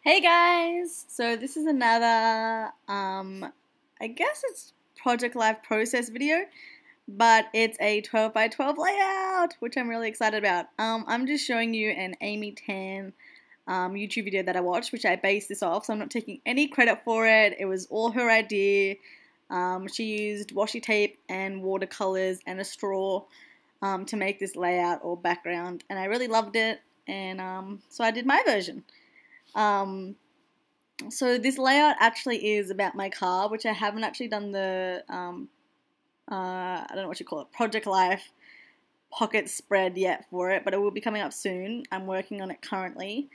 Hey guys! So this is another, I guess it's Project Life Process video, but it's a 12 by 12 layout, which I'm really excited about. I'm just showing you an Amy Tan YouTube video that I watched, which I based this off, so I'm not taking any credit for it. It was all her idea. She used washi tape and watercolors and a straw to make this layout or background, and I really loved it, and so I did my version. Um, so this layout actually is about my car, which I haven't actually done the, I don't know what you call it, Project Life pocket spread yet for it, but it will be coming up soon. I'm working on it currently.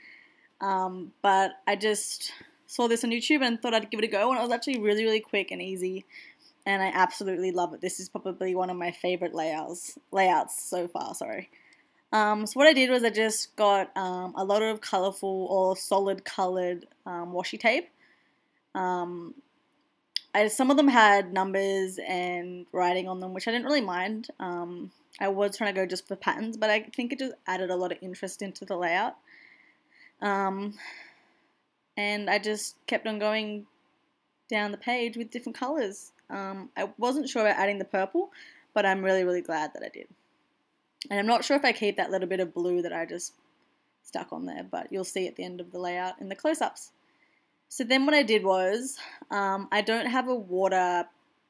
But I just saw this on YouTube and thought I'd give it a go, and it was actually really, really quick and easy, and I absolutely love it. This is probably one of my favorite layouts so far, sorry. So what I did was I just got a lot of colourful or solid coloured washi tape. Some of them had numbers and writing on them, which I didn't really mind. I was trying to go just for patterns, but I think it just added a lot of interest into the layout. And I just kept on going down the page with different colours. I wasn't sure about adding the purple, but I'm really, really glad that I did. And I'm not sure if I keep that little bit of blue that I just stuck on there, but you'll see at the end of the layout in the close-ups. So then what I did was, I don't have a water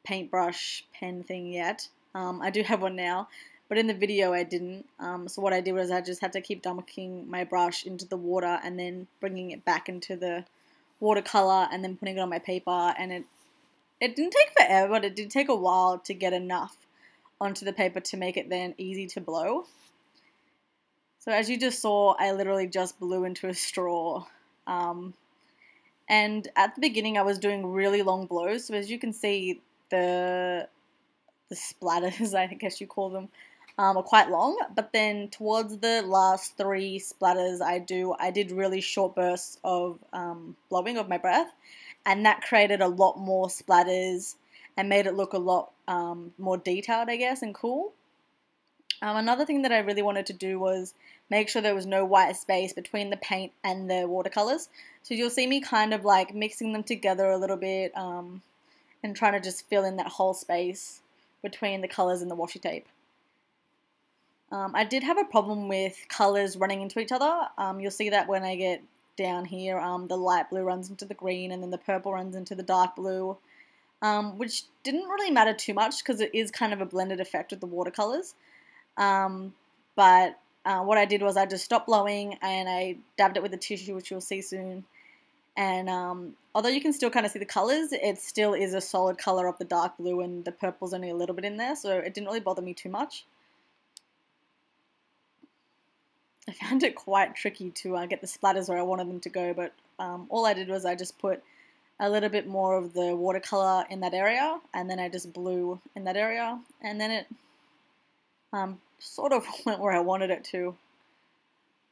paintbrush pen thing yet. I do have one now, but in the video I didn't. So what I did was I just had to keep dunking my brush into the water and then bringing it back into the watercolor and then putting it on my paper. And it didn't take forever, but it did take a while to get enough onto the paper to make it then easy to blow. So as you just saw, I literally just blew into a straw. And at the beginning I was doing really long blows, so as you can see the splatters, I guess you call them, are quite long, but then towards the last 3 splatters I did really short bursts of blowing of my breath, and that created a lot more splatters and made it look a lot more detailed, I guess, and cool. Another thing that I really wanted to do was make sure there was no white space between the paint and the watercolors. So you'll see me kind of like mixing them together a little bit and trying to just fill in that whole space between the colors and the washi tape. I did have a problem with colors running into each other. You'll see that when I get down here, the light blue runs into the green and then the purple runs into the dark blue. Which didn't really matter too much because it is kind of a blended effect with the watercolors. But what I did was I just stopped blowing and I dabbed it with a tissue, which you'll see soon. And although you can still kind of see the colors, it still is a solid color of the dark blue, and the purple's only a little bit in there, so it didn't really bother me too much. I found it quite tricky to get the splatters where I wanted them to go, but all I did was I just put a little bit more of the watercolor in that area, and then I just blew in that area, and then it sort of went where I wanted it to.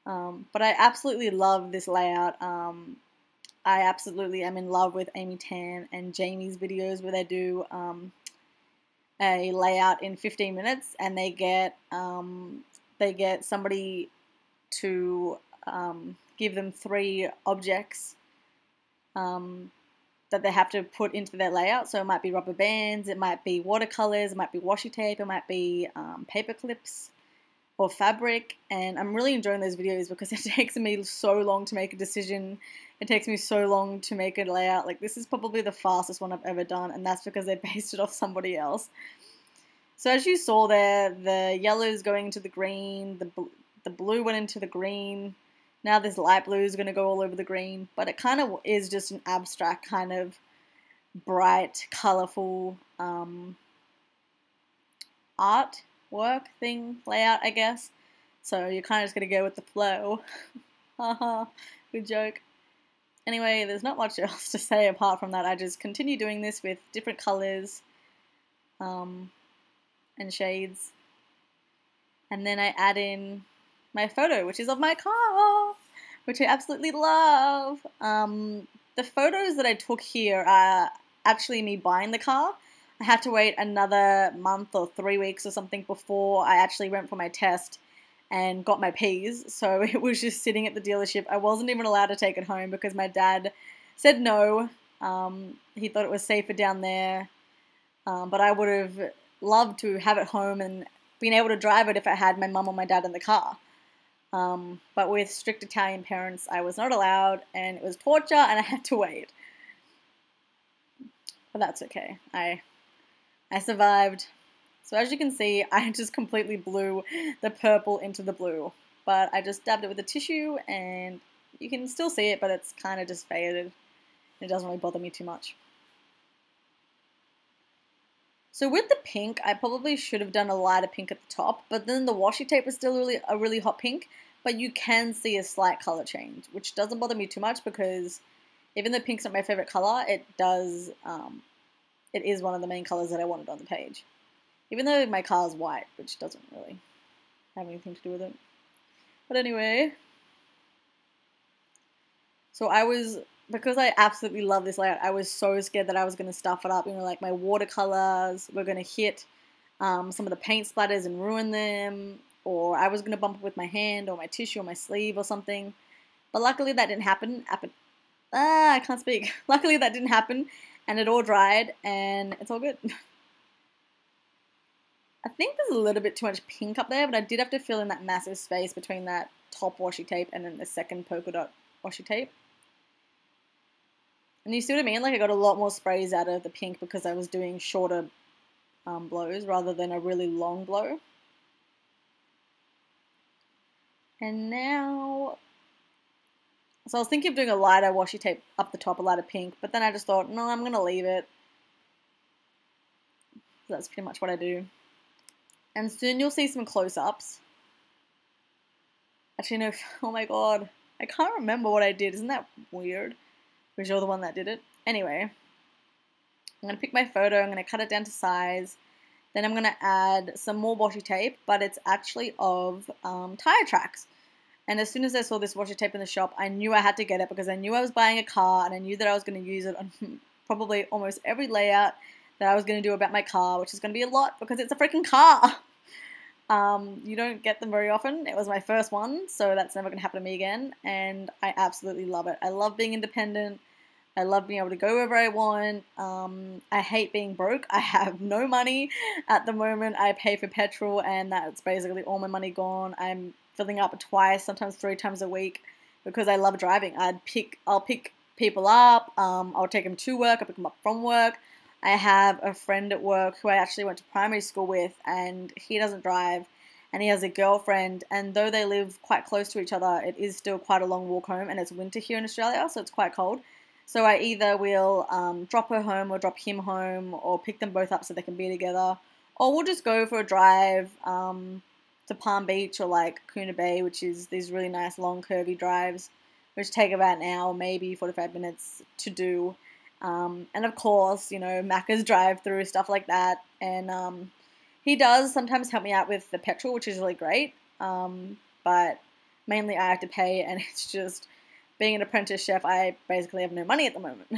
But I absolutely love this layout. I absolutely am in love with Amy Tan and Jamie's videos where they do a layout in 15 minutes, and they get somebody to give them 3 objects that they have to put into their layout. So it might be rubber bands, it might be watercolors, it might be washi tape, it might be paper clips or fabric. And I'm really enjoying those videos because it takes me so long to make a decision. It takes me so long to make a layout. Like, this is probably the fastest one I've ever done, and that's because they based it off somebody else. So as you saw there, the yellow is going into the green, the blue went into the green. Now this light blue is going to go all over the green, but it kind of is just an abstract kind of bright, colourful artwork thing, layout, I guess. So you're kind of just going to go with the flow. Haha, good joke. Anyway, there's not much else to say apart from that. I just continue doing this with different colours and shades. And then I add in my photo, which is of my car, which I absolutely love. The photos that I took here are actually me buying the car. I had to wait another month or 3 weeks or something before I actually went for my test and got my P's. So it was just sitting at the dealership. I wasn't even allowed to take it home because my dad said no. He thought it was safer down there. But I would have loved to have it home and been able to drive it if I had my mum or my dad in the car. But with strict Italian parents, I was not allowed, and it was torture, and I had to wait. But that's okay. I survived. So as you can see, I just completely blew the purple into the blue. But I just dabbed it with a tissue, and you can still see it, but it's kind of just faded. It doesn't really bother me too much. So with the pink, I probably should have done a lighter pink at the top, but then the washi tape is still a really hot pink, but you can see a slight color change, which doesn't bother me too much because even though pink's not my favorite color, it is one of the main colors that I wanted on the page. Even though my car is white, which doesn't really have anything to do with it. But anyway, so because I absolutely love this layout, I was so scared that I was going to stuff it up. You know, like my watercolors were going to hit some of the paint splatters and ruin them, or I was going to bump it with my hand or my tissue or my sleeve or something. But luckily that didn't happen. I can't speak. Luckily that didn't happen, and it all dried, and it's all good. I think there's a little bit too much pink up there, but I did have to fill in that massive space between that top washi tape and then the second polka dot washi tape. And you see what I mean? Like I got a lot more sprays out of the pink because I was doing shorter blows rather than a really long blow. And now, so I was thinking of doing a lighter washi tape up the top, a lighter pink, but then I just thought, no, I'm going to leave it. So that's pretty much what I do. And soon you'll see some close-ups. Actually, no, oh my god. I can't remember what I did. Isn't that weird? Because you're the one that did it. Anyway, I'm going to pick my photo, I'm going to cut it down to size, then I'm going to add some more washi tape, but it's actually of tire tracks. And as soon as I saw this washi tape in the shop, I knew I had to get it because I knew I was buying a car and I knew that I was going to use it on probably almost every layout that I was going to do about my car, which is going to be a lot because it's a freaking car. You don't get them very often. It was my first one, so that's never going to happen to me again, and I absolutely love it. I love being independent. I love being able to go wherever I want. I hate being broke. I have no money at the moment. I pay for petrol, and that's basically all my money gone. I'm filling up twice, sometimes 3 times a week because I love driving. I'll pick people up. I'll take them to work. I'll pick them up from work. I have a friend at work who I actually went to primary school with, and he doesn't drive, and he has a girlfriend, and though they live quite close to each other, it is still quite a long walk home, and it's winter here in Australia, so it's quite cold. So I either will drop her home or drop him home or pick them both up so they can be together, or we'll just go for a drive to Palm Beach or like Kuna Bay, which is these really nice long curvy drives, which take about an hour, maybe 45 minutes to do. And of course, you know, Macca's drive-through, stuff like that. And he does sometimes help me out with the petrol, which is really great. But mainly I have to pay, and it's just being an apprentice chef, I basically have no money at the moment.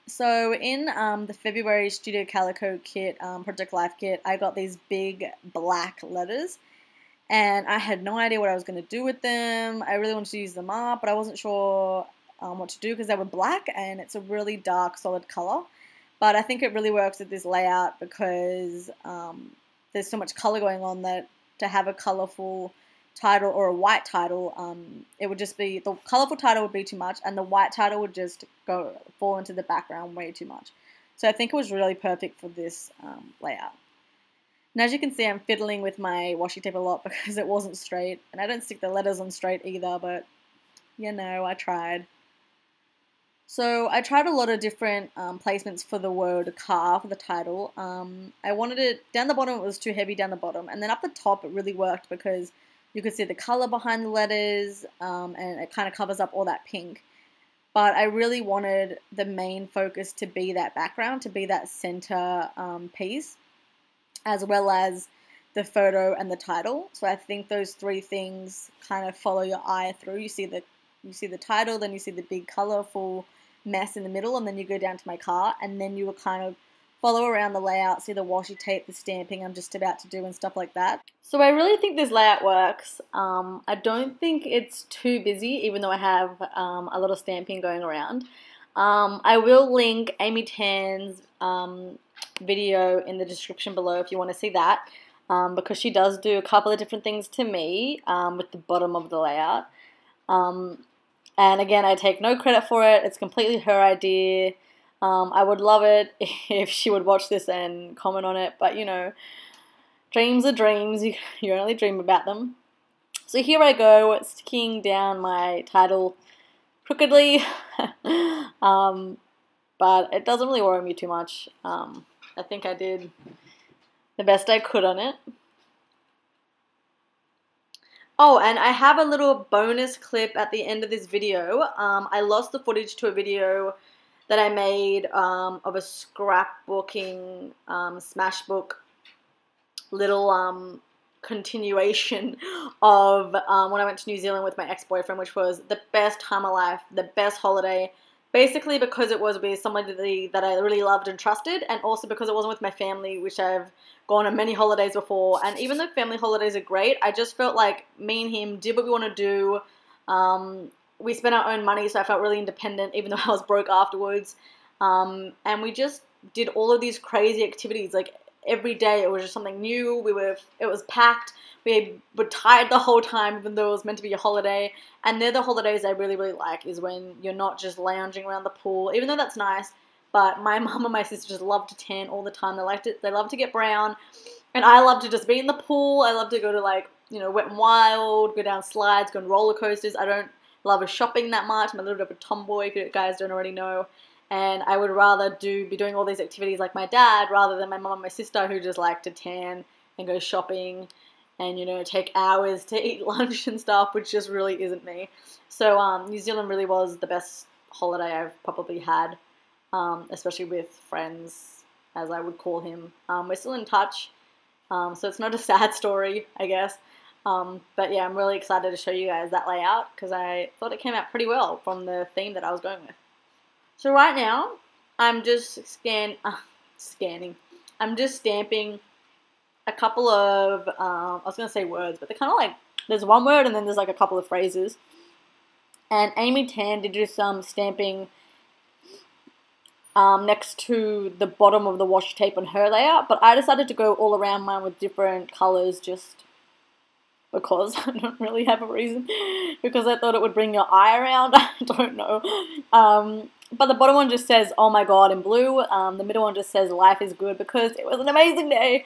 So in the February Studio Calico kit, Project Life kit, I got these big black letters. And I had no idea what I was going to do with them. I really wanted to use them up, but I wasn't sure what to do because they were black and it's a really dark solid color. But I think it really works with this layout because there's so much color going on that to have a colorful title or a white title, it would just be, the colorful title would be too much and the white title would just fall into the background way too much. So I think it was really perfect for this layout. And as you can see, I'm fiddling with my washi tape a lot because it wasn't straight, and I don't stick the letters on straight either, but you know, I tried. So I tried a lot of different placements for the word car, for the title. I wanted it, down the bottom it was too heavy down the bottom, and then up the top it really worked because you could see the color behind the letters, and it kind of covers up all that pink. But I really wanted the main focus to be that background, to be that center piece, as well as the photo and the title. So I think those 3 things kind of follow your eye through. You see the title, then you see the big colorful mess in the middle, and then you go down to my car, and then you will kind of follow around the layout, see the washi tape, the stamping I'm just about to do and stuff like that. So I really think this layout works. I don't think it's too busy, even though I have a lot of stamping going around. I will link Amy Tan's video in the description below if you want to see that, because she does do a couple of different things to me with the bottom of the layout. And again, I take no credit for it. It's completely her idea. I would love it if she would watch this and comment on it, but you know, dreams are dreams. You only dream about them. So here I go, sticking down my title crookedly, but it doesn't really worry me too much. I think I did the best I could on it. Oh, and I have a little bonus clip at the end of this video. I lost the footage to a video that I made of a scrapbooking smashbook little continuation of when I went to New Zealand with my ex-boyfriend, which was the best time of life, the best holiday. Basically because it was with somebody that I really loved and trusted, and also because it wasn't with my family, which I've gone on many holidays before. And even though family holidays are great, I just felt like me and him did what we want to do. We spent our own money, so I felt really independent, even though I was broke afterwards. And we just did all of these crazy activities. Like every day, it was just something new. It was packed. We were tired the whole time, even though it was meant to be a holiday. And they're the holidays I really, really like, is when you're not just lounging around the pool, even though that's nice. But my mum and my sister just love to tan all the time. They love to get brown. And I love to just be in the pool. I love to go to, like, you know, Wet n Wild, go down slides, go on roller coasters. I don't love shopping that much. I'm a little bit of a tomboy, if you guys don't already know. And I would rather be doing all these activities like my dad, rather than my mum and my sister, who just like to tan and go shopping and, you know, take hours to eat lunch and stuff, which just really isn't me. So New Zealand really was the best holiday I've probably had, especially with friends, as I would call him. We're still in touch, so it's not a sad story, I guess. But yeah, I'm really excited to show you guys that layout, because I thought it came out pretty well from the theme that I was going with. So right now, I'm just I'm just stamping a couple of, I was going to say words, but they're kind of like, there's one word and then there's like a couple of phrases. And Amy Tan did do some stamping next to the bottom of the washi tape on her layout, but I decided to go all around mine with different colors just because I don't really have a reason, because I thought it would bring your eye around. I don't know. But the bottom one just says, "Oh my God," in blue. The middle one just says, "Life is good," because it was an amazing day.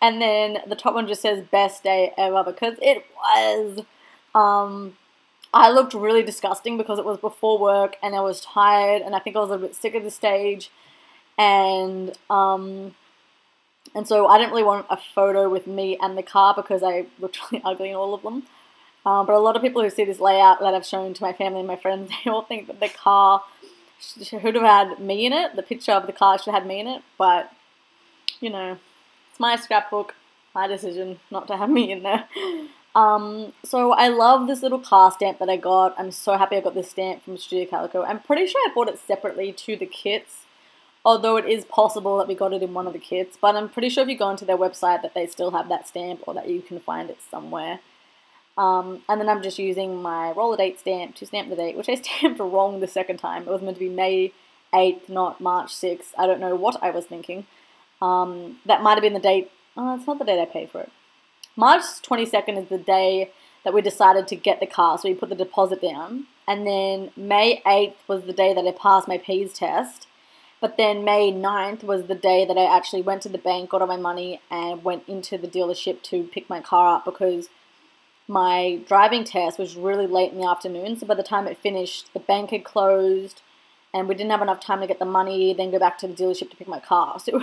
And then the top one just says, "Best day ever," because it was. I looked really disgusting because it was before work and I was tired, and I think I was a bit sick of the stage. And so I didn't really want a photo with me and the car because I looked really ugly in all of them. But a lot of people who see this layout that I've shown to my family and my friends, they all think that the car should have had me in it. The picture of the car should have had me in it. But, you know, it's my scrapbook, my decision not to have me in there. So I love this little car stamp that I got. I'm so happy I got this stamp from Studio Calico. I'm pretty sure I bought it separately to the kits, although it is possible that we got it in one of the kits. But I'm pretty sure if you go onto their website that they still have that stamp, or that you can find it somewhere. And then I'm just using my roller date stamp to stamp the date, which I stamped wrong the second time. It was meant to be May 8th, not March 6th. I don't know what I was thinking. That might have been the date. Oh, it's not the date I paid for it. March 22nd is the day that we decided to get the car, so we put the deposit down. And then May 8th was the day that I passed my P's test. But then May 9th was the day that I actually went to the bank, got all my money, and went into the dealership to pick my car up, because my driving test was really late in the afternoon. So by the time it finished, the bank had closed, and we didn't have enough time to get the money, then go back to the dealership to pick my car. So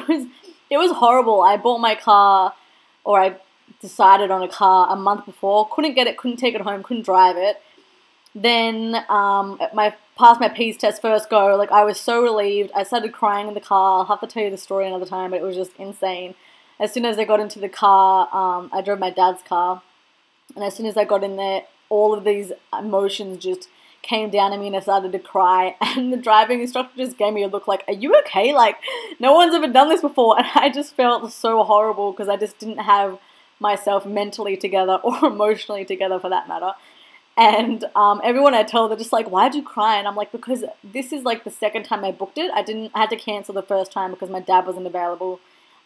it was horrible. I bought my car, or I decided on a car a month before, couldn't get it, couldn't take it home, couldn't drive it. Then passed my P's test first go. Like, I was so relieved. I started crying in the car. I'll have to tell you the story another time, but it was just insane. As soon as I got into the car, I drove my dad's car, and as soon as I got in there, all of these emotions just came down on me and I started to cry, and the driving instructor just gave me a look like, are you okay? Like, no one's ever done this before. And I just felt so horrible because I just didn't have myself mentally together or emotionally together for that matter. And everyone I tell, they're just like, why'd you cry? And I'm like, because this is like the second time I booked it. I had to cancel the first time because my dad wasn't available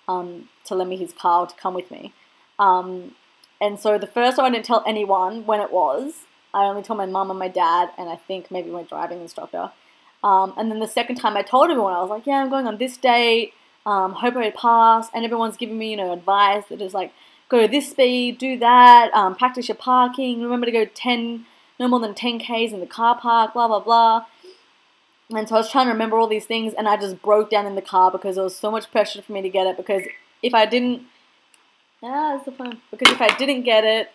to lend me his car to come with me. And so the first time I didn't tell anyone when it was. I only told my mum and my dad, and I think maybe my driving instructor. And then the second time I told everyone, I was like, yeah, I'm going on this date, hope I pass, and everyone's giving me, advice that is like, go this speed, do that, practice your parking, remember to go no more than 10 Ks in the car park, blah, blah, blah. And so I was trying to remember all these things, and I just broke down in the car because there was so much pressure for me to get it, because if I didn't, because if I didn't get it,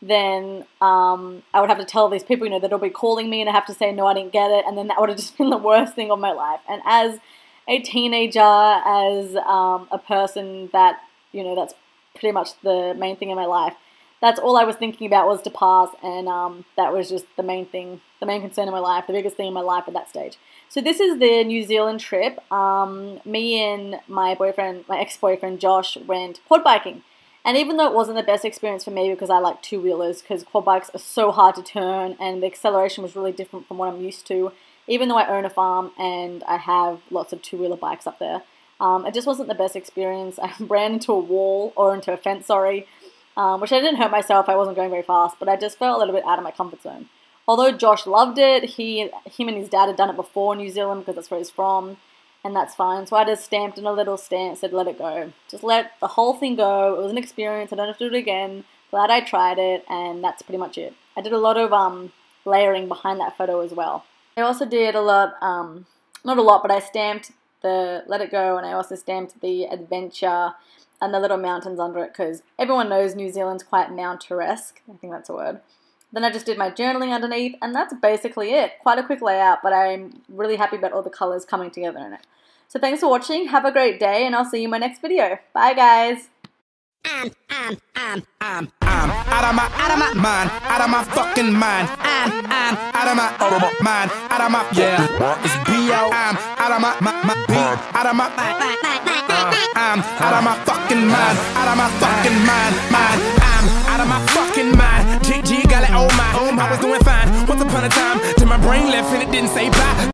then I would have to tell these people, that'll be calling me, and I have to say, no, I didn't get it, and then that would have just been the worst thing of my life. And as a teenager, as a person that, that's pretty much the main thing in my life, that's all I was thinking about was to pass, and that was just the main thing, the main concern in my life, the biggest thing in my life at that stage. So this is the New Zealand trip. Me and my ex-boyfriend Josh went quad biking. And even though it wasn't the best experience for me because I like two-wheelers, because quad bikes are so hard to turn and the acceleration was really different from what I'm used to, even though I own a farm and I have lots of two-wheeler bikes up there, it just wasn't the best experience. I ran into a fence, sorry, which I didn't hurt myself. I wasn't going very fast, but I just felt a little bit out of my comfort zone. Although Josh loved it, him and his dad had done it before in New Zealand because that's where he's from. And that's fine. So I just stamped in a little stamp, said let it go. Just let the whole thing go. It was an experience. I don't have to do it again. Glad I tried it, and that's pretty much it. I did a lot of layering behind that photo as well. I also did a lot, not a lot, but I stamped the let it go, and I also stamped the adventure and the little mountains under it, because everyone knows New Zealand's quite mountain-esque. I think that's a word. Then I just did my journaling underneath, and that's basically it. Quite a quick layout, but I'm really happy about all the colours coming together in it. So thanks for watching, have a great day, and I'll see you in my next video. Bye guys! I'm out of my mind, out of my fucking mind. I'm out of my mind, out of my, yeah. It's B.O. I'm out of my beat, out of my, I'm out of my fucking mind, out of my fucking mind. I'm out of my fucking mind. G got it, oh my, I was doing fine. Once upon a time, till my brain left and it didn't say bye.